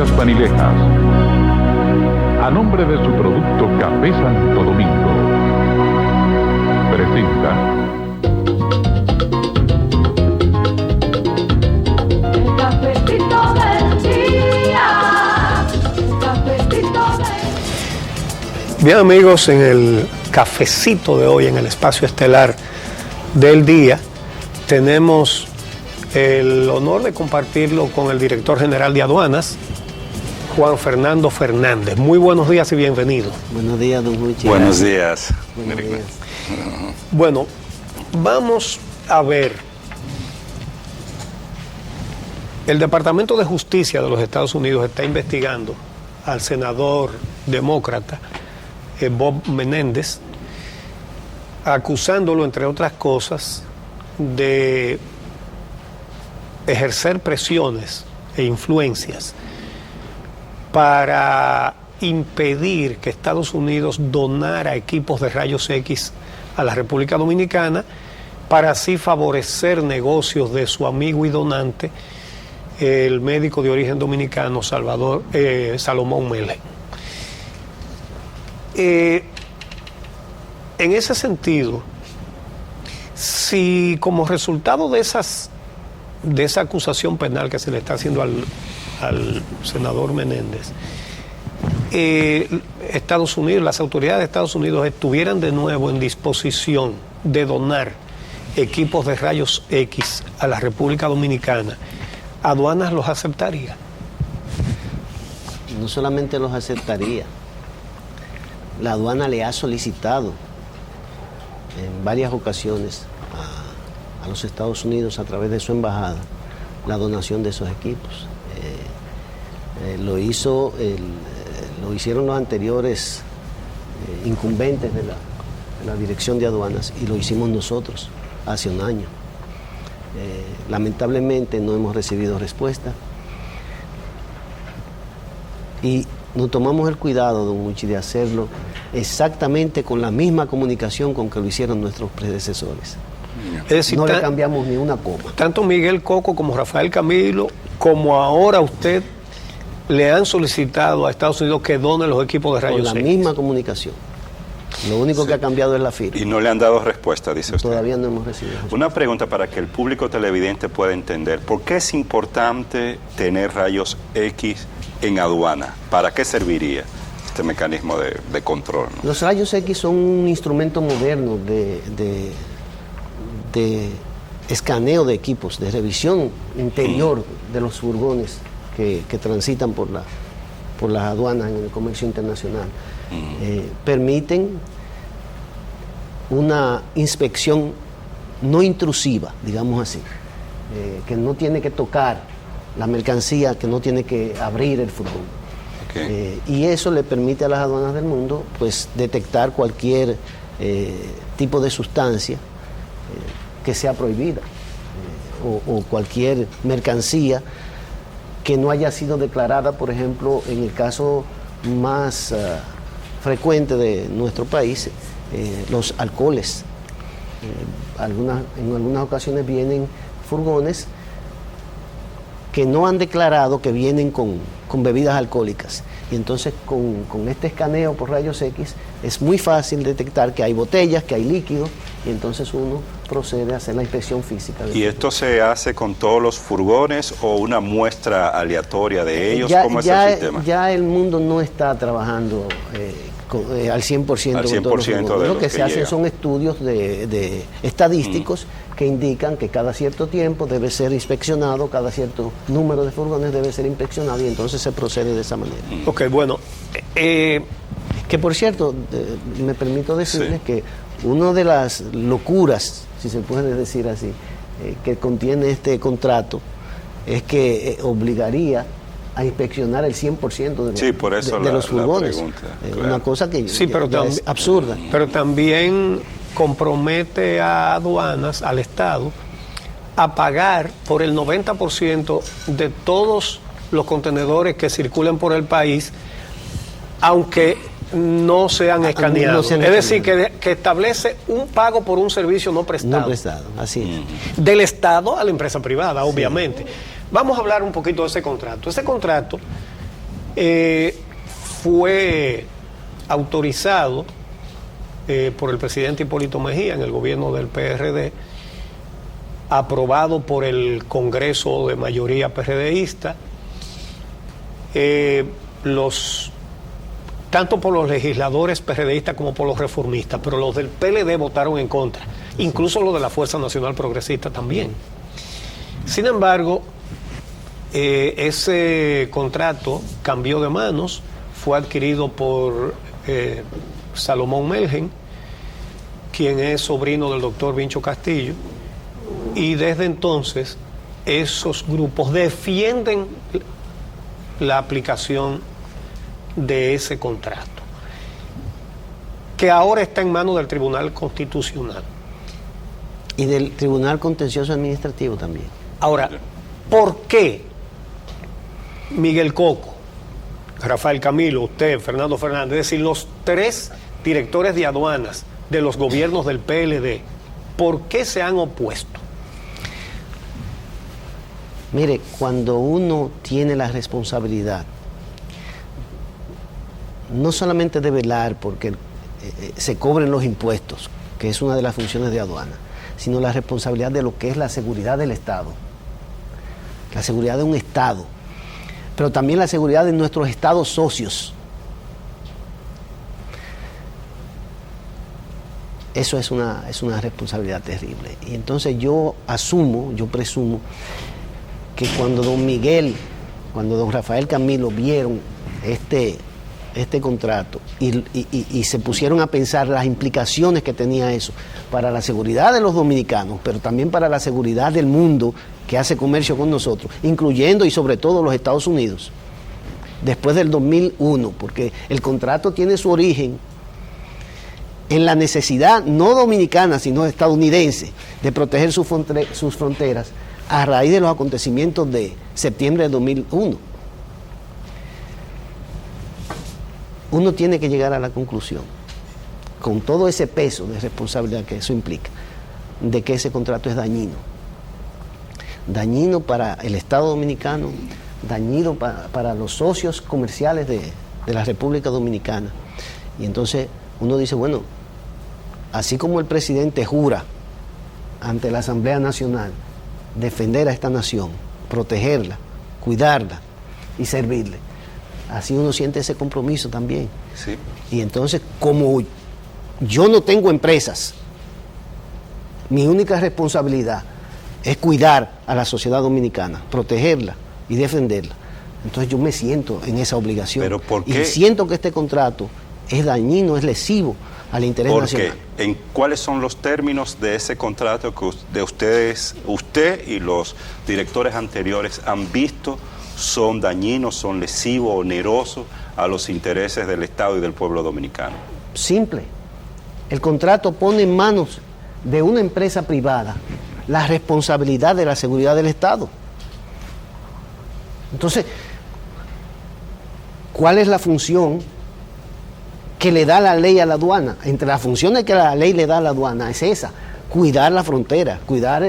Industrias Panilejas, a nombre de su producto Café Santo Domingo, presenta El cafecito del día, el cafecito del... Bien, amigos, en el cafecito de hoy, en el espacio estelar del día, tenemos el honor de compartirlo con el director general de aduanas, Juan Fernando Fernández. Muy buenos días y bienvenido. Buenos días, don Juichi. Buenos días. Buenos días. Bueno, vamos a ver. El Departamento de Justicia de los Estados Unidos está investigando al senador demócrata Bob Menéndez, acusándolo, entre otras cosas, de ejercer presiones e influencias para impedir que Estados Unidos donara equipos de rayos X a la República Dominicana, para así favorecer negocios de su amigo y donante, el médico de origen dominicano Salomón Mele. En ese sentido, si como resultado de esa acusación penal que se le está haciendo al senador Menéndez, Estados Unidos, las autoridades de Estados Unidos estuvieran de nuevo en disposición de donar equipos de rayos X a la República Dominicana, ¿aduanas los aceptaría? No solamente los aceptaría, la aduana le ha solicitado en varias ocasiones a los Estados Unidos, a través de su embajada, la donación de esos equipos. Lo hicieron los anteriores incumbentes de la Dirección de Aduanas, y lo hicimos nosotros hace un año. Lamentablemente no hemos recibido respuesta, y nos tomamos el cuidado, don Uchi, de hacerlo exactamente con la misma comunicación con que lo hicieron nuestros predecesores. Es decir, no le cambiamos ni una coma. Tanto Miguel Coco como Rafael Camilo, como ahora usted, le han solicitado a Estados Unidos que done los equipos de rayos Con la X. misma comunicación. Lo único que ha cambiado es la firma. Y no le han dado respuesta, dice usted. Todavía no hemos recibido respuesta. Una pregunta para que el público televidente pueda entender. ¿Por qué es importante tener rayos X en aduana? ¿Para qué serviría este mecanismo de control, ¿no? Los rayos X son un instrumento moderno de escaneo de equipos, de revisión interior de los furgones que transitan por las aduanas en el comercio internacional. Permiten una inspección no intrusiva, digamos así, que no tiene que tocar la mercancía, que no tiene que abrir el furgón. Okay. Y eso le permite a las aduanas del mundo pues detectar cualquier tipo de sustancia que sea prohibida, o cualquier mercancía que no haya sido declarada, por ejemplo, en el caso más frecuente de nuestro país, los alcoholes. En algunas ocasiones vienen furgones que no han declarado que vienen con bebidas alcohólicas, y entonces con este escaneo por rayos X es muy fácil detectar que hay botellas, que hay líquidos, y entonces uno procede a hacer la inspección física. ¿Y esto se hace con todos los furgones o una muestra aleatoria de ellos? ¿Cómo es el sistema? Ya el mundo no está trabajando al 100% con todos los furgones. Lo que se hacen son estudios de estadísticos que indican que cada cierto tiempo debe ser inspeccionado, cada cierto número de furgones debe ser inspeccionado, y entonces se procede de esa manera. Ok, bueno. Que por cierto, me permito decirles que una de las locuras, si se puede decir así, que contiene este contrato, es que obligaría a inspeccionar el 100% de los furgones. Claro. Una cosa que sí, pero ya es absurda. Pero también compromete a aduanas, al Estado, a pagar por el 90% de todos los contenedores que circulen por el país, aunque no sean escaneados. Es decir, que establece un pago por un servicio no prestado. No prestado, así es. Del Estado a la empresa privada, obviamente. Vamos a hablar un poquito de ese contrato. Ese contrato Fue autorizado por el presidente Hipólito Mejía en el gobierno del PRD, aprobado por el Congreso de mayoría PRDista, tanto por los legisladores PRDistas como por los reformistas, pero los del PLD votaron en contra, incluso los de la Fuerza Nacional Progresista también. Sin embargo, ese contrato cambió de manos, fue adquirido por Salomón Melgen, quien es sobrino del doctor Vincho Castillo, y desde entonces esos grupos defienden la aplicación de ese contrato, que ahora está en manos del Tribunal Constitucional. Y del Tribunal Contencioso Administrativo también. Ahora, ¿por qué Miguel Coco, Rafael Camilo, usted, Fernando Fernández, es decir, los tres directores de aduanas de los gobiernos del PLD, ¿por qué se han opuesto? Mire, cuando uno tiene la responsabilidad, no solamente de velar porque se cobren los impuestos, que es una de las funciones de aduana, sino la responsabilidad de lo que es la seguridad del Estado, la seguridad de un Estado, pero también la seguridad de nuestros Estados socios. Eso es una responsabilidad terrible. Y entonces yo presumo, que cuando don Miguel, cuando don Rafael Camilo vieron este contrato y se pusieron a pensar las implicaciones que tenía eso para la seguridad de los dominicanos, pero también para la seguridad del mundo que hace comercio con nosotros, incluyendo y sobre todo los Estados Unidos, después del 2001, porque el contrato tiene su origen en la necesidad no dominicana, sino estadounidense, de proteger sus fronteras a raíz de los acontecimientos de septiembre de 2001. Uno tiene que llegar a la conclusión, con todo ese peso de responsabilidad que eso implica, de que ese contrato es dañino. Dañino para el Estado Dominicano, dañino para los socios comerciales de la República Dominicana. Y entonces uno dice, bueno, así como el presidente jura ante la Asamblea Nacional defender a esta nación, protegerla, cuidarla y servirle, así uno siente ese compromiso también. Sí. Y entonces, como yo no tengo empresas, mi única responsabilidad es cuidar a la sociedad dominicana, protegerla y defenderla. Entonces yo me siento en esa obligación. ¿Pero por qué? Y siento que este contrato es dañino, es lesivo al interés nacional. ¿En cuáles son los términos de ese contrato que usted y los directores anteriores han visto son dañinos, son lesivos, onerosos a los intereses del Estado y del pueblo dominicano? Simple. El contrato pone en manos de una empresa privada la responsabilidad de la seguridad del Estado. Entonces, ¿cuál es la función que le da la ley a la aduana? Entre las funciones que la ley le da a la aduana es esa: cuidar la frontera, cuidar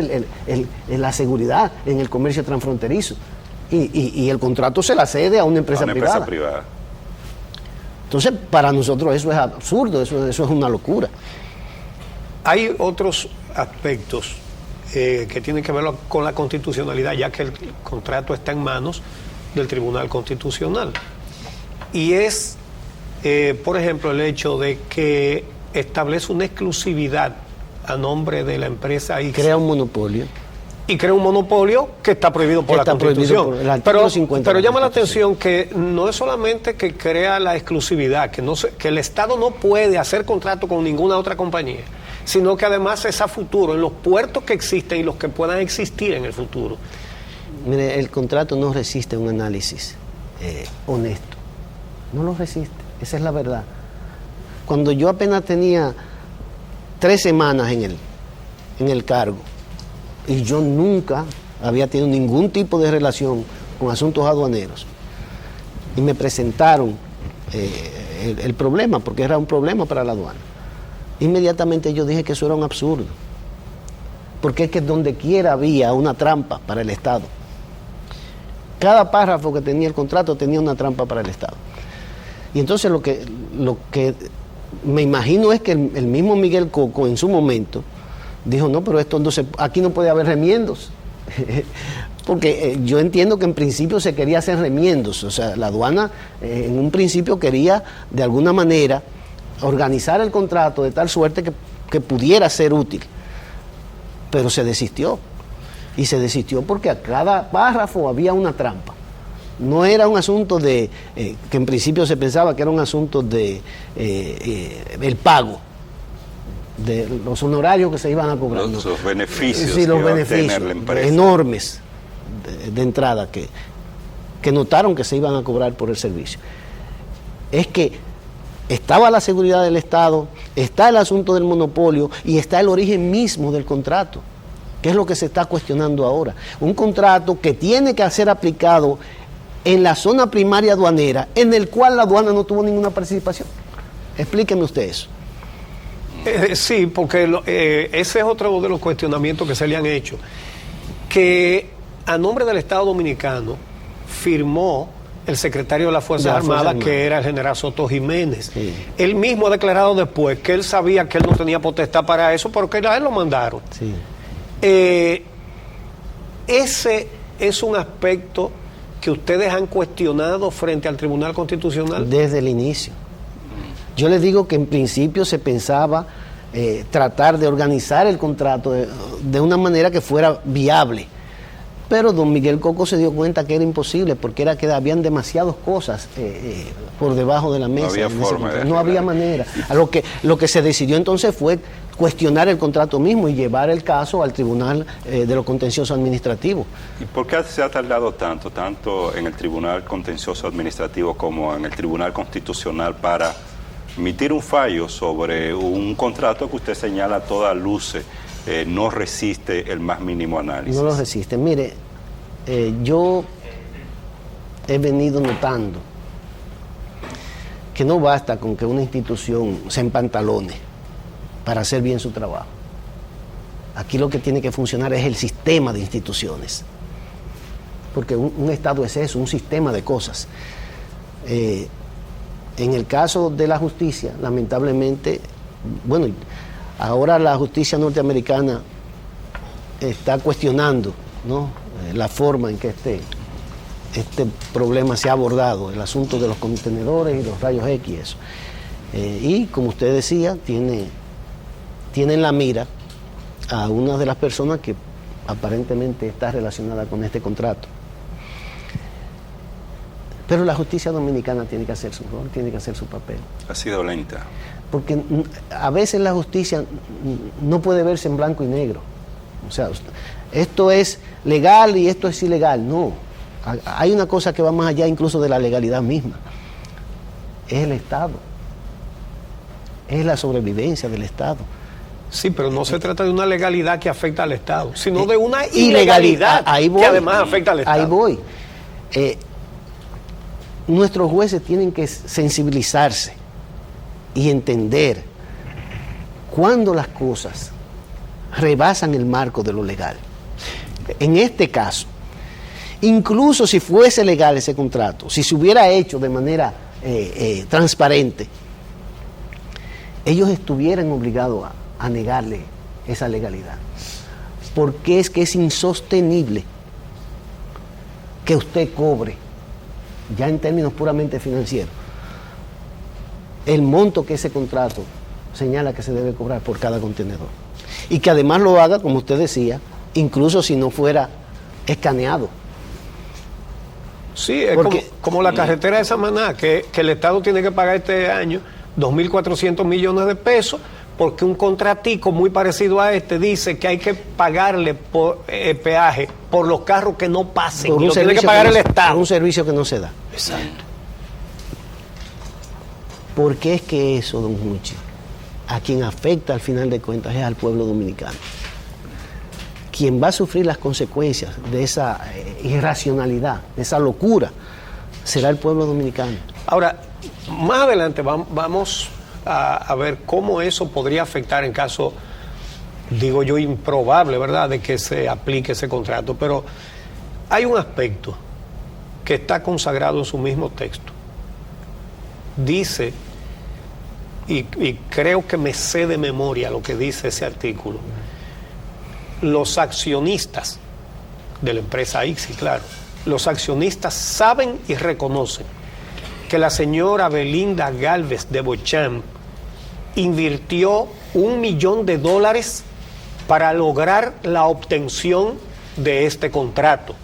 la seguridad en el comercio transfronterizo. Y el contrato se la cede a una empresa privada. Entonces, para nosotros eso es absurdo, eso es una locura. Hay otros aspectos que tienen que ver con la constitucionalidad, ya que el contrato está en manos del Tribunal Constitucional. Y es, por ejemplo, el hecho de que establece una exclusividad a nombre de la empresa X. Crea un monopolio. Y crea un monopolio que está prohibido por la Constitución. Por el artículo 50 pero llama la atención que no es solamente que crea la exclusividad, que el Estado no puede hacer contrato con ninguna otra compañía, sino que además es a futuro, en los puertos que existen y los que puedan existir en el futuro. Mire, el contrato no resiste un análisis honesto. No lo resiste, esa es la verdad. Cuando yo apenas tenía 3 semanas en el cargo, y yo nunca había tenido ningún tipo de relación con asuntos aduaneros, y me presentaron el problema, porque era un problema para la aduana, inmediatamente yo dije que eso era un absurdo, porque es que donde quiera había una trampa para el Estado. Cada párrafo que tenía el contrato tenía una trampa para el Estado. Y entonces lo que me imagino es que el mismo Miguel Coco en su momento dijo, no, pero esto aquí no puede haber remiendos. Porque yo entiendo que en principio se quería hacer remiendos, o sea, la aduana en un principio quería de alguna manera organizar el contrato de tal suerte que pudiera ser útil, pero se desistió, y se desistió porque a cada párrafo había una trampa. No era un asunto de, que en principio se pensaba que era un asunto de el pago, de los honorarios que se iban a cobrar. Los beneficios, sí, los que va a beneficios tener la empresa. enormes de entrada que notaron que se iban a cobrar por el servicio. Es que estaba la seguridad del Estado, está el asunto del monopolio y está el origen mismo del contrato, que es lo que se está cuestionando ahora. Un contrato que tiene que ser aplicado en la zona primaria aduanera, en el cual la aduana no tuvo ninguna participación. Explíqueme usted eso. Sí, porque ese es otro de los cuestionamientos que se le han hecho. Que a nombre del Estado Dominicano firmó el secretario de las Fuerzas Armadas, que era el general Soto Jiménez. Sí. Él mismo ha declarado después que él sabía que él no tenía potestad para eso, porque a él lo mandaron. Sí. Ese es un aspecto que ustedes han cuestionado frente al Tribunal Constitucional. Desde el inicio. Yo les digo que en principio se pensaba tratar de organizar el contrato de una manera que fuera viable. Pero don Miguel Coco se dio cuenta que era imposible, porque era que habían demasiadas cosas por debajo de la mesa. No había forma de no había manera. Lo que se decidió entonces fue cuestionar el contrato mismo y llevar el caso al Tribunal de lo Contencioso Administrativo. ¿Y por qué se ha tardado tanto en el Tribunal Contencioso Administrativo como en el Tribunal Constitucional para emitir un fallo sobre un contrato que usted señala a todas luces no resiste el más mínimo análisis? No lo resiste. Mire, yo he venido notando que no basta con que una institución se empantalone para hacer bien su trabajo. Aquí lo que tiene que funcionar es el sistema de instituciones, porque un Estado es eso, un sistema de cosas. En el caso de la justicia, lamentablemente, bueno, ahora la justicia norteamericana está cuestionando, ¿no?, la forma en que este problema se ha abordado, el asunto de los contenedores y los rayos X, eso. Y como usted decía, tiene en la mira a una de las personas que aparentemente está relacionada con este contrato. Pero la justicia dominicana tiene que hacer su rol, tiene que hacer su papel. Ha sido lenta. Porque a veces la justicia no puede verse en blanco y negro. O sea, esto es legal y esto es ilegal. No. Hay una cosa que va más allá incluso de la legalidad misma. Es el Estado. Es la sobrevivencia del Estado. Sí, pero no se trata de una legalidad que afecta al Estado, sino de una ilegalidad que además afecta al Estado. Ahí voy. Nuestros jueces tienen que sensibilizarse y entender cuando las cosas rebasan el marco de lo legal. En este caso, incluso si fuese legal ese contrato, si se hubiera hecho de manera transparente, ellos estuvieran obligados a negarle esa legalidad, porque es que es insostenible que usted cobre, ya en términos puramente financieros, el monto que ese contrato señala que se debe cobrar por cada contenedor, y que además lo haga, como usted decía, incluso si no fuera escaneado. Sí, es Porque, como la carretera de Samaná, que el Estado tiene que pagar este año 2.400 millones de pesos, porque un contratico muy parecido a este dice que hay que pagarle por peaje por los carros que no pasen, y lo tiene que pagar el Estado. Por un servicio que no se da. Exacto. Porque es que eso, don Juchi, a quien afecta al final de cuentas es al pueblo dominicano. Quien va a sufrir las consecuencias de esa irracionalidad, de esa locura, será el pueblo dominicano. Ahora, más adelante vamos a ver cómo eso podría afectar en caso, digo yo, improbable, ¿verdad?, de que se aplique ese contrato. Pero hay un aspecto que está consagrado en su mismo texto. Dice, y creo que me sé de memoria lo que dice ese artículo, los accionistas de la empresa ICSI, claro, los accionistas saben y reconocen que la señora Belinda Gálvez de Beauchamp invirtió $1 millón para lograr la obtención de este contrato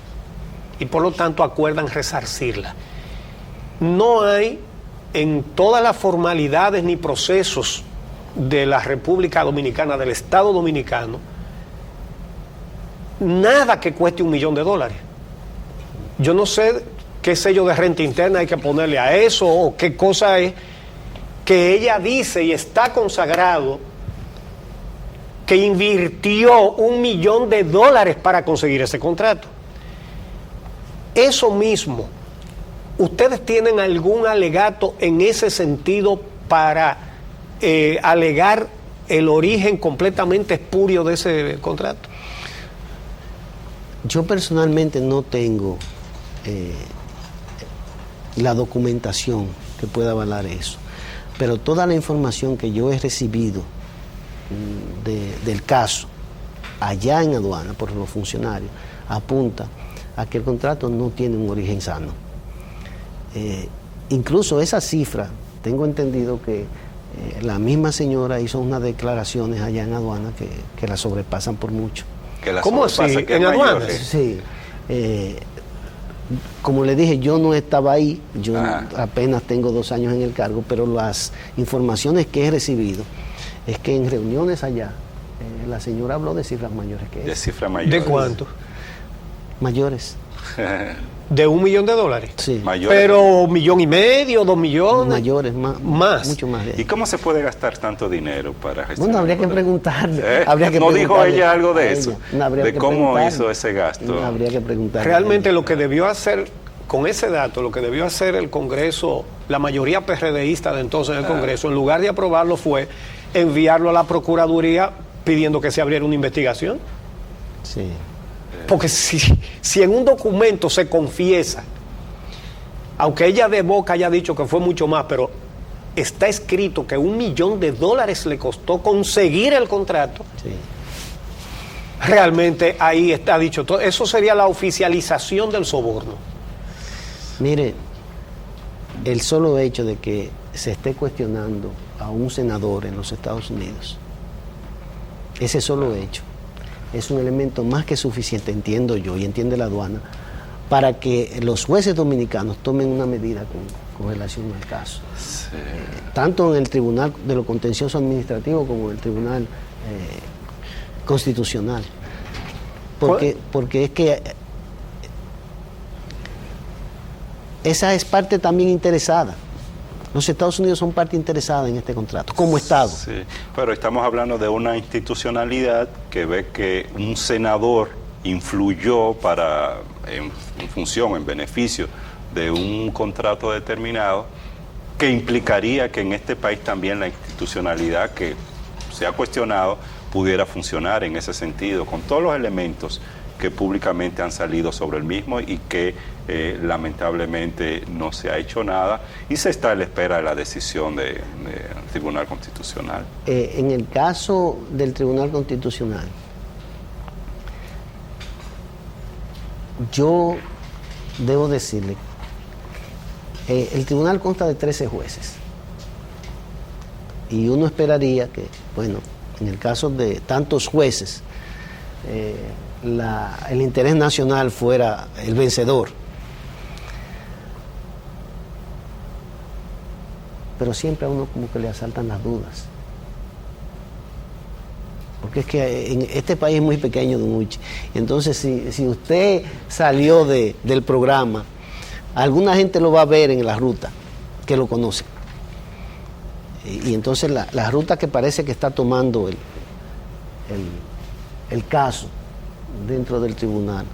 y por lo tanto acuerdan resarcirla. No hay en todas las formalidades ni procesos de la República Dominicana, del Estado Dominicano, nada que cueste $1 millón. Yo no sé qué sello de renta interna hay que ponerle a eso o qué cosa es que ella dice y está consagrado que invirtió $1 millón para conseguir ese contrato. Eso mismo, ¿ustedes tienen algún alegato en ese sentido para alegar el origen completamente espurio de ese contrato? Yo personalmente no tengo la documentación que pueda avalar eso, pero toda la información que yo he recibido del caso allá en aduana por los funcionarios apunta a que el contrato no tiene un origen sano. Incluso esa cifra, tengo entendido que la misma señora hizo unas declaraciones allá en aduana que la sobrepasan por mucho. ¿Cómo así? ¿En aduana? Sí. Como le dije, yo no estaba ahí, yo apenas tengo 2 años en el cargo, pero las informaciones que he recibido es que en reuniones allá, la señora habló de cifras mayores que De eso. cifras mayores. ¿De cuánto? Mayores. ¿De $1 millón? Sí. Mayores. Pero $1,5 millones, $2 millones. Mayores, más. Mucho más. ¿Y cómo se puede gastar tanto dinero para gestionar? Bueno, habría que preguntarle. ¿No dijo ella algo de eso? No, de cómo hizo ese gasto. No, habría que preguntarle. Realmente lo que debió hacer, con ese dato, lo que debió hacer el Congreso, la mayoría PRDista de entonces en el Congreso, en lugar de aprobarlo, fue enviarlo a la Procuraduría pidiendo que se abriera una investigación. Sí. Porque si en un documento se confiesa, aunque ella de boca haya dicho que fue mucho más, pero está escrito que $1 millón le costó conseguir el contrato, Sí. realmente ahí está dicho todo. Eso sería la oficialización del soborno. Mire, el solo hecho de que se esté cuestionando a un senador en los Estados Unidos, ese solo hecho, es un elemento más que suficiente, entiendo yo y entiende la aduana, para que los jueces dominicanos tomen una medida con relación al caso. Sí. Tanto en el Tribunal de lo Contencioso Administrativo como en el Tribunal Constitucional. Porque es que esa es parte también interesada. Los Estados Unidos son parte interesada en este contrato, como Estado. Sí, pero estamos hablando de una institucionalidad que ve que un senador influyó en función, en beneficio de un contrato determinado, que implicaría que en este país también la institucionalidad que se ha cuestionado pudiera funcionar en ese sentido, con todos los elementos que públicamente han salido sobre el mismo y que lamentablemente no se ha hecho nada y se está a la espera de la decisión del Tribunal Constitucional. En el caso del Tribunal Constitucional, yo debo decirle, el tribunal consta de 13 jueces y uno esperaría que, bueno, en el caso de tantos jueces, el interés nacional fuera el vencedor. Pero siempre a uno como que le asaltan las dudas. Porque es que en este país es muy pequeño, don Uchi. Entonces, si usted salió del programa, alguna gente lo va a ver en la ruta, que lo conoce. Y entonces la ruta que parece que está tomando el caso dentro del tribunal,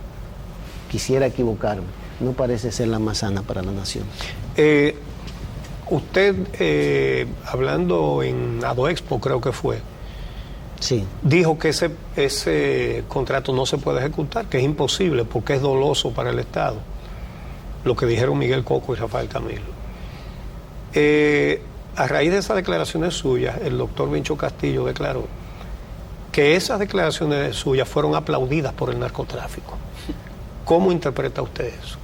quisiera equivocarme, no parece ser la más sana para la nación. Usted, hablando en Adoexpo, creo que fue, Sí. dijo que ese contrato no se puede ejecutar, que es imposible porque es doloso para el Estado. lo que dijeron Miguel Coco y Rafael Camilo. A raíz de esas declaraciones suyas, el doctor Vincho Castillo declaró que esas declaraciones suyas fueron aplaudidas por el narcotráfico. ¿Cómo interpreta usted eso?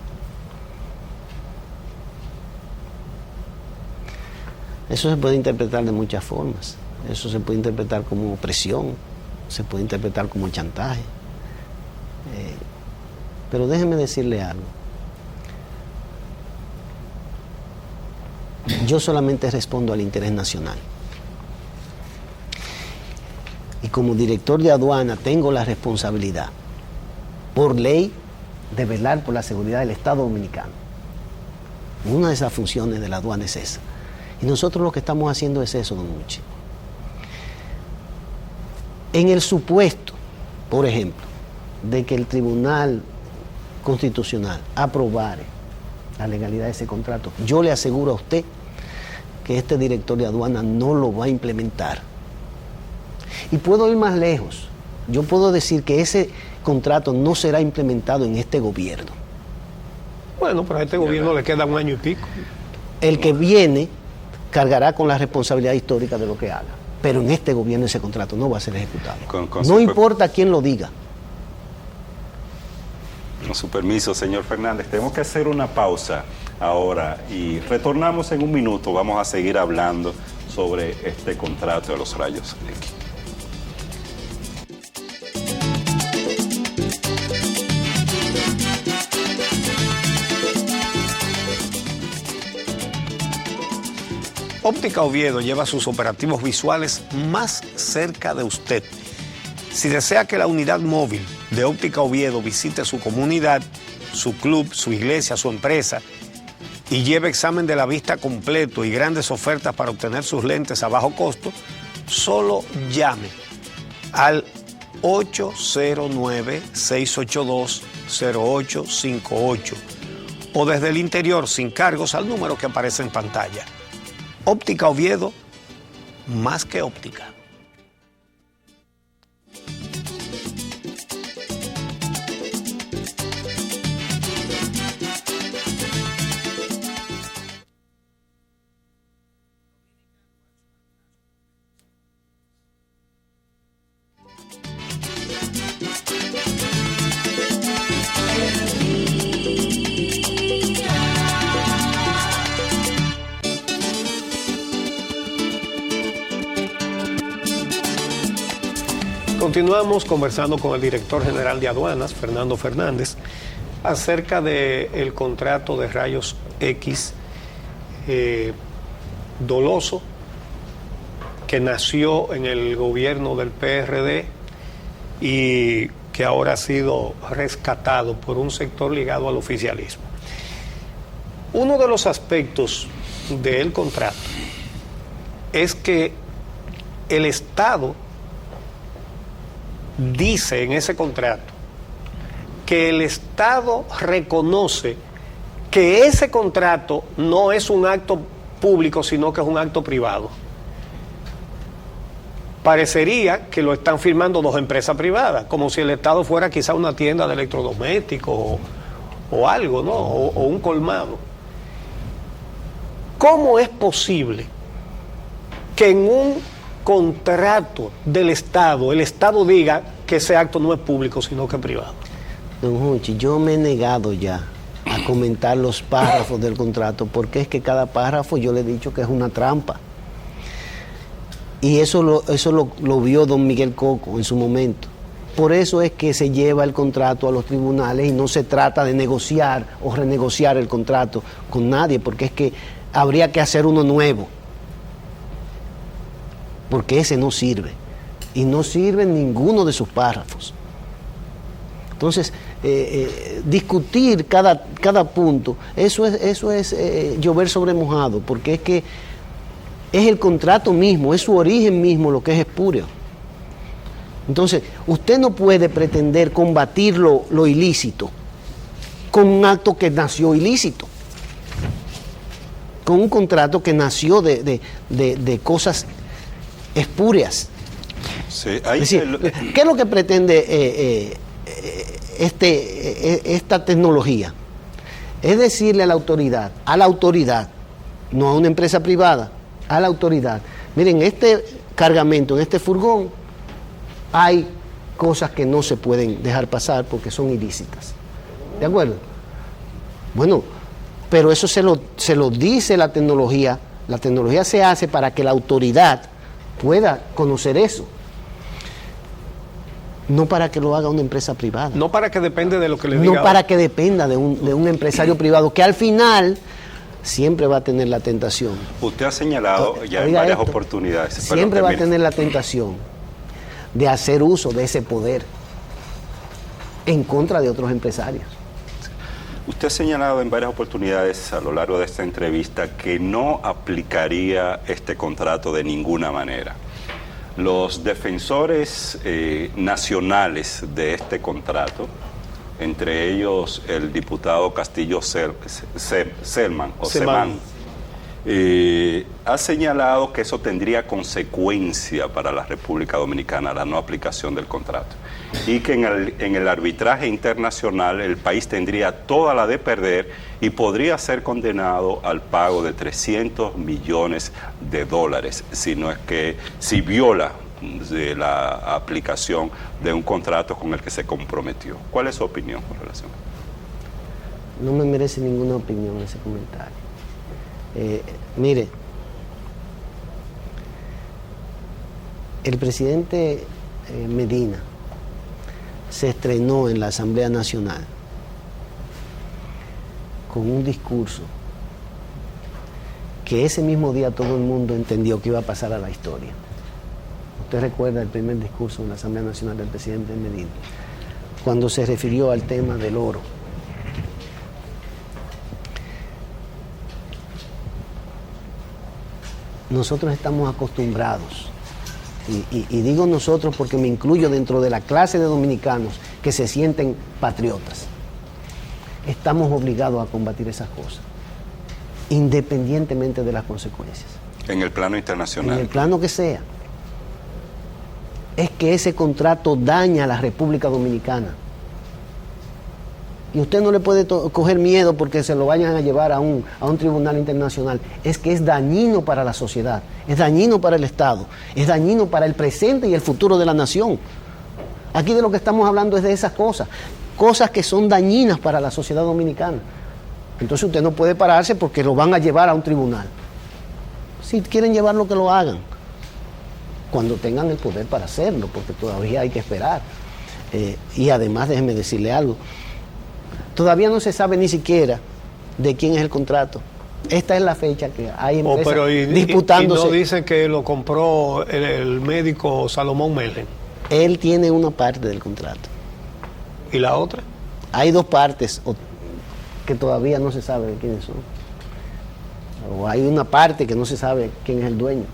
Eso se puede interpretar de muchas formas. Eso se puede interpretar como presión, se puede interpretar como chantaje. Pero déjeme decirle algo. Yo solamente respondo al interés nacional. Y como director de aduana tengo la responsabilidad, por ley, de velar por la seguridad del Estado Dominicano. Una de esas funciones de la aduana es esa. Y nosotros lo que estamos haciendo es eso, don Muchi. En el supuesto, por ejemplo, de que el Tribunal Constitucional aprobare la legalidad de ese contrato, yo le aseguro a usted que este director de aduana no lo va a implementar. Y puedo ir más lejos. Yo puedo decir que ese contrato no será implementado en este gobierno. Bueno, pero a este gobierno le queda 1 año y pico. El que viene cargará con la responsabilidad histórica de lo que haga. Pero en este gobierno ese contrato no va a ser ejecutado. No importa quién lo diga. Con su permiso, señor Fernández, tenemos que hacer una pausa ahora y retornamos en un minuto. Vamos a seguir hablando sobre este contrato de los rayos X. Óptica Oviedo lleva sus operativos visuales más cerca de usted. Si desea que la unidad móvil de Óptica Oviedo visite su comunidad, su club, su iglesia, su empresa y lleve examen de la vista completo y grandes ofertas para obtener sus lentes a bajo costo, solo llame al 809-682-0858 o desde el interior sin cargos al número que aparece en pantalla. Óptica Oviedo, más que óptica. Continuamos conversando con el director general de aduanas, Fernando Fernández, acerca del contrato de rayos X doloso que nació en el gobierno del PRD y que ahora ha sido rescatado por un sector ligado al oficialismo. Uno de los aspectos del contrato es que el Estado dice en ese contrato que el Estado reconoce que ese contrato no es un acto público, sino que es un acto privado. Parecería que lo están firmando 2 empresas privadas, como si el Estado fuera quizá una tienda de electrodomésticos o algo, ¿no? O un colmado. ¿Cómo es posible que en un contrato del Estado, el Estado diga que ese acto no es público, sino que es privado? Don Juanchi, yo me he negado ya a comentar los párrafos del contrato, porque es que cada párrafo yo le he dicho que es una trampa. Y eso lo vio don Miguel Coco en su momento. Por eso es que se lleva el contrato a los tribunales y no se trata de negociar o renegociar el contrato con nadie, porque es que habría que hacer uno nuevo. Porque ese no sirve. Y no sirve en ninguno de sus párrafos. Entonces, discutir cada punto, eso es llover sobre mojado, porque es que es el contrato mismo, es su origen mismo lo que es espurio. Entonces, usted no puede pretender combatir lo ilícito con un acto que nació ilícito, con un contrato que nació de cosas espurias. Sí, es decir, ¿qué es lo que pretende esta tecnología? es decirle a la autoridad, no a una empresa privada, a la autoridad, miren, este cargamento, en este furgón, hay cosas que no se pueden dejar pasar porque son ilícitas. ¿De acuerdo? Bueno, pero eso se lo dice la tecnología. La tecnología se hace para que la autoridad pueda conocer eso. No para que lo haga una empresa privada. No para que depende de lo que le diga. No para que dependa de un empresario privado, que al final siempre va a tener la tentación. Usted ha señalado ya en Oiga varias esto, oportunidades. siempre va a tener la tentación de hacer uso de ese poder en contra de otros empresarios. Usted ha señalado en varias oportunidades a lo largo de esta entrevista que no aplicaría este contrato de ninguna manera. Los defensores nacionales de este contrato, entre ellos el diputado Castillo Selman, ha señalado que eso tendría consecuencia para la República Dominicana, la no aplicación del contrato, y que en el arbitraje internacional el país tendría toda la de perder y podría ser condenado al pago de $300 millones si viola de la aplicación de un contrato con el que se comprometió. ¿Cuál es su opinión con relación? No me merece ninguna opinión ese comentario. Mire, el presidente Medina se estrenó en la Asamblea Nacional con un discurso que ese mismo día todo el mundo entendió que iba a pasar a la historia. Usted recuerda el primer discurso en la Asamblea Nacional del presidente Medina, cuando se refirió al tema del oro. Nosotros estamos acostumbrados, y digo nosotros porque me incluyo dentro de la clase de dominicanos que se sienten patriotas. Estamos obligados a combatir esas cosas, independientemente de las consecuencias. En el plano internacional. En el plano que sea. Es que ese contrato daña a la República Dominicana. Y usted no le puede coger miedo porque se lo vayan a llevar a un tribunal internacional. Es que es dañino para la sociedad, es dañino para el Estado, es dañino para el presente y el futuro de la nación. Aquí de lo que estamos hablando es de esas cosas que son dañinas para la sociedad dominicana. Entonces usted no puede pararse porque lo van a llevar a un tribunal. Si quieren llevarlo, que lo hagan, cuando tengan el poder para hacerlo, porque todavía hay que esperar. Y además, déjeme decirle algo. Todavía no se sabe ni siquiera de quién es el contrato. Esta es la fecha que hay empresas disputándose. Y no dice que lo compró el médico Salomón Melen. Él tiene una parte del contrato. ¿Y la otra? Hay dos partes que todavía no se sabe de quiénes son. O hay una parte que no se sabe quién es el dueño.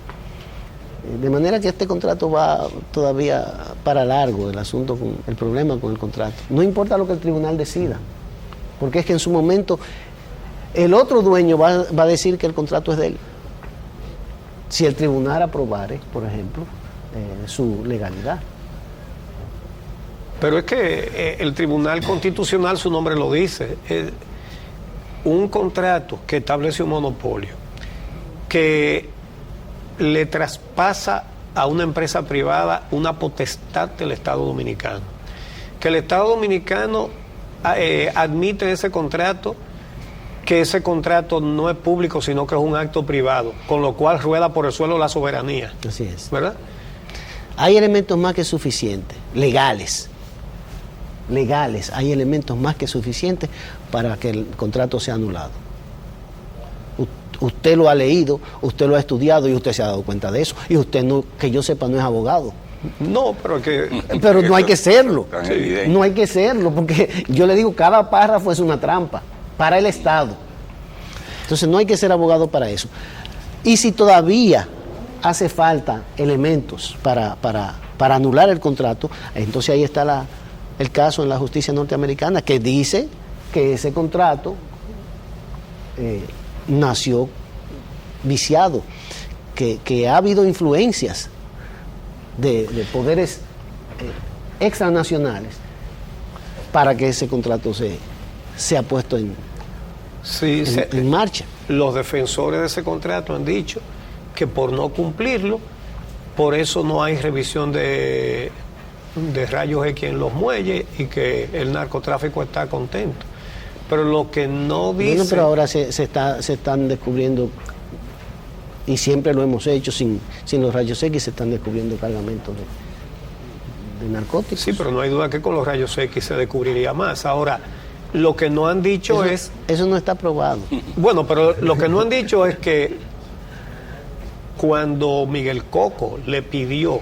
De manera que este contrato va todavía para largo, el problema con el contrato. No importa lo que el tribunal decida, porque es que en su momento el otro dueño va a decir que el contrato es de él. Si el tribunal aprobare, por ejemplo, su legalidad. Pero es que el Tribunal Constitucional, su nombre lo dice, un contrato que establece un monopolio, que le traspasa a una empresa privada una potestad del Estado Dominicano. Que el Estado Dominicano admite ese contrato, que ese contrato no es público, sino que es un acto privado, con lo cual rueda por el suelo la soberanía. Así es. ¿Verdad? Hay elementos más que suficientes, legales, hay elementos más que suficientes para que el contrato sea anulado. Usted lo ha leído, usted lo ha estudiado y usted se ha dado cuenta de eso. Y usted, no, que yo sepa, no es abogado. No, pero no hay que serlo. Sí. No hay que serlo, porque yo le digo, cada párrafo es una trampa para el Estado. Entonces no hay que ser abogado para eso. Y si todavía hace falta elementos para anular el contrato, entonces ahí está el caso en la justicia norteamericana, que dice que ese contrato nació viciado, que ha habido influencias de poderes extranacionales para que ese contrato sea puesto Sí, en marcha. Los defensores de ese contrato han dicho que por no cumplirlo, por eso no hay revisión de rayos X en los muelles y que el narcotráfico está contento. Pero lo que no dice... Bueno, pero ahora se están descubriendo, y siempre lo hemos hecho, sin los rayos X se están descubriendo cargamentos de narcóticos. Sí, pero no hay duda que con los rayos X se descubriría más. Ahora, lo que no han dicho es... Eso no está probado. Bueno, pero lo que no han dicho es que cuando Miguel Coco le pidió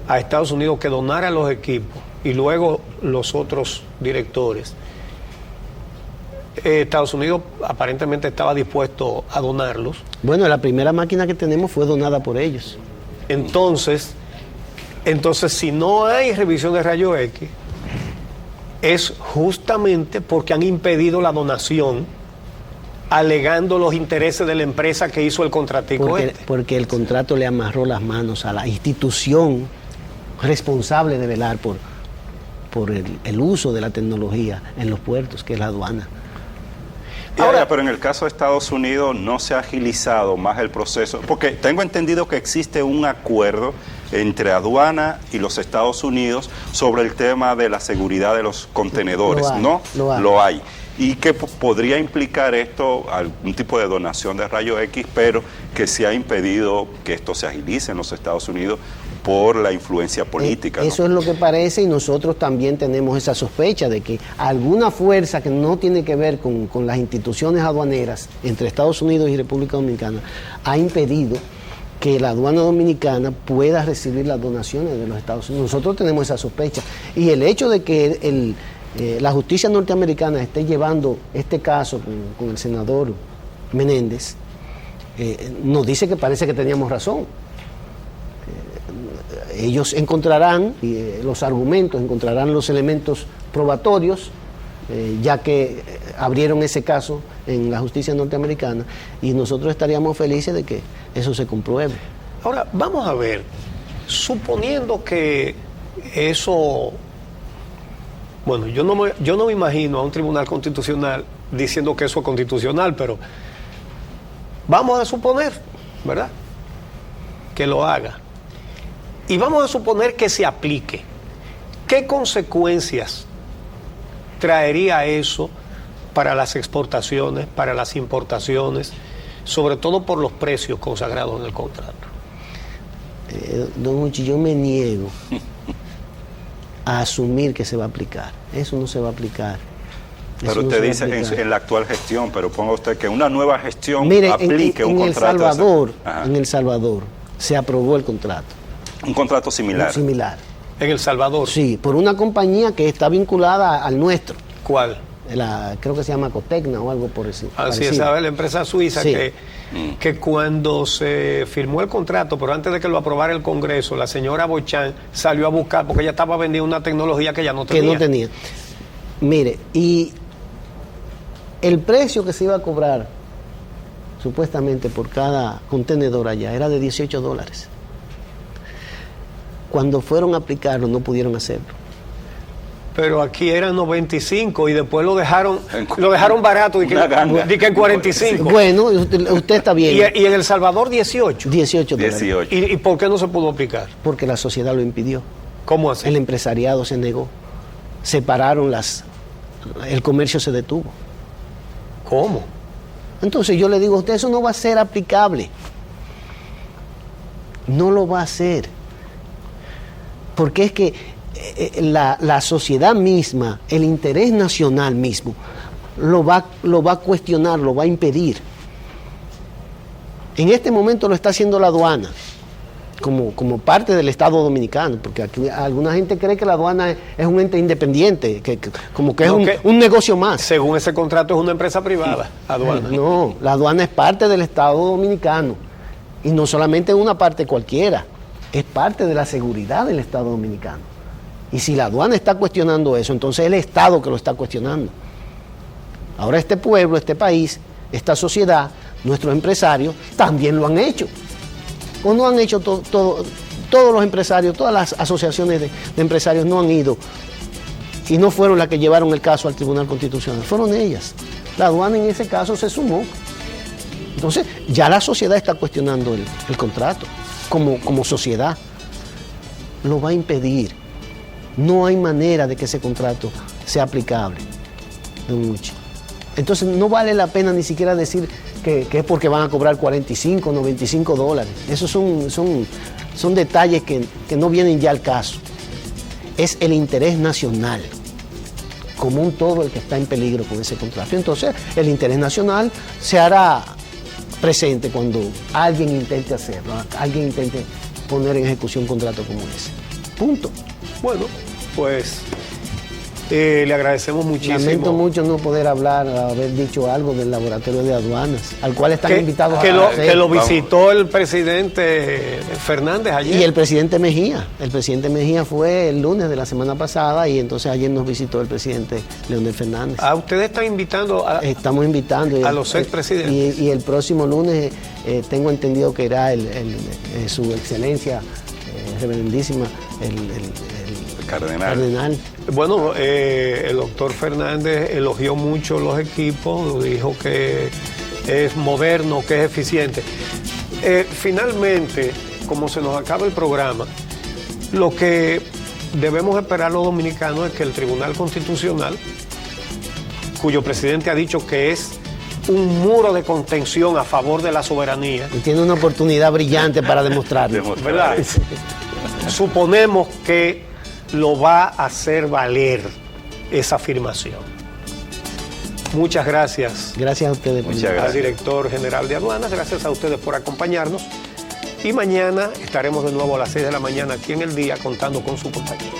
a Estados Unidos que donara los equipos y luego los otros directores, Estados Unidos aparentemente estaba dispuesto a donarlos. Bueno, la primera máquina que tenemos fue donada por ellos. Entonces, si no hay revisión de rayos X, es justamente porque han impedido la donación, alegando los intereses de la empresa que hizo el contratico porque el contrato le amarró las manos a la institución responsable de velar por el uso de la tecnología en los puertos, que es la aduana. Ahora, pero en el caso de Estados Unidos no se ha agilizado más el proceso, porque tengo entendido que existe un acuerdo entre aduana y los Estados Unidos sobre el tema de la seguridad de los contenedores, ¿no? Lo hay. Y que podría implicar esto algún tipo de donación de rayos X, pero que se ha impedido que esto se agilice en los Estados Unidos por la influencia política. Eso es lo que parece, y nosotros también tenemos esa sospecha de que alguna fuerza que no tiene que ver con las instituciones aduaneras entre Estados Unidos y República Dominicana ha impedido que la aduana dominicana pueda recibir las donaciones de los Estados Unidos. Nosotros tenemos esa sospecha. Y el hecho de que la justicia norteamericana esté llevando este caso con el senador Menéndez, nos dice que parece que teníamos razón. Ellos encontrarán los argumentos, encontrarán los elementos probatorios, ya que abrieron ese caso en la justicia norteamericana, y nosotros estaríamos felices de que eso se compruebe. Ahora, vamos a ver, suponiendo que eso... Bueno, yo no me imagino a un tribunal constitucional diciendo que eso es constitucional, pero vamos a suponer, ¿verdad?, que lo haga. Y vamos a suponer que se aplique. ¿Qué consecuencias traería eso para las exportaciones, para las importaciones, sobre todo por los precios consagrados en el contrato? Don Uchi, yo me niego a asumir que se va a aplicar. Eso no se va a aplicar. Pero usted dice en la actual gestión, pero ponga usted que una nueva gestión aplique un contrato. En El Salvador se aprobó el contrato. Un contrato similar. Similar. ¿En El Salvador? Sí, por una compañía que está vinculada al nuestro. ¿Cuál? Creo que se llama Cotecna o algo por eso. Así es, ¿sabe? La empresa suiza, sí, que cuando se firmó el contrato, pero antes de que lo aprobara el Congreso, la señora Bochán salió a buscar, porque ella estaba vendiendo una tecnología que ya no tenía. Que no tenía. Mire, y el precio que se iba a cobrar supuestamente por cada contenedor allá era de $18. Cuando fueron a aplicarlo no pudieron hacerlo. Pero aquí eran 95 y después lo dejaron barato y que en 45. Bueno, usted está bien. Y en El Salvador 18. $18. ¿Y por qué no se pudo aplicar? Porque la sociedad lo impidió. ¿Cómo así? El empresariado se negó. Separaron el comercio se detuvo. ¿Cómo? Entonces yo le digo a usted, eso no va a ser aplicable. No lo va a hacer. Porque es que la sociedad misma, el interés nacional mismo, lo va a cuestionar, lo va a impedir. En este momento lo está haciendo la aduana, como parte del Estado dominicano, porque aquí alguna gente cree que la aduana es un ente independiente, como que es un negocio más. Según ese contrato es una empresa privada, aduana. No, la aduana es parte del Estado dominicano, y no solamente una parte cualquiera, es parte de la seguridad del Estado dominicano. Y si la aduana está cuestionando eso, entonces es el Estado que lo está cuestionando. Ahora este pueblo, este país, esta sociedad, nuestros empresarios también lo han hecho. ¿O no han hecho todos los empresarios, todas las asociaciones de empresarios no han ido y no fueron las que llevaron el caso al Tribunal Constitucional? Fueron ellas. La aduana en ese caso se sumó. Entonces, ya la sociedad está cuestionando el contrato, como sociedad. Lo va a impedir. No hay manera de que ese contrato sea aplicable, don Uchi. Entonces, no vale la pena ni siquiera decir que es porque van a cobrar 45, 95 dólares. Esos son detalles que no vienen ya al caso. Es el interés nacional, como un todo, el que está en peligro con ese contrato. Entonces, el interés nacional se hará presente cuando alguien intente hacerlo, alguien intente poner en ejecución un contrato como ese. Punto. Bueno, pues le agradecemos muchísimo. Lamento mucho no poder haber dicho algo del laboratorio de aduanas, al cual están invitados que lo visitó el presidente Fernández ayer. Y el presidente Mejía. El presidente Mejía fue el lunes de la semana pasada y entonces ayer nos visitó el presidente Leonel Fernández. Ustedes están invitando Estamos invitando a los expresidentes. Y el próximo lunes tengo entendido que irá su excelencia, reverendísima, el cardenal. Bueno, el doctor Fernández elogió mucho los equipos, dijo que es moderno, que es eficiente. Finalmente, como se nos acaba el programa, lo que debemos esperar los dominicanos es que el Tribunal Constitucional, cuyo presidente ha dicho que es un muro de contención a favor de la soberanía. Y tiene una oportunidad brillante para demostrarlo. ¿Verdad? Suponemos que lo va a hacer valer esa afirmación. Muchas gracias. Gracias a ustedes. Muchas gracias. Al director general de aduanas, gracias a ustedes por acompañarnos. Y mañana estaremos de nuevo a las 6 de la mañana aquí en El Día contando con su compañía.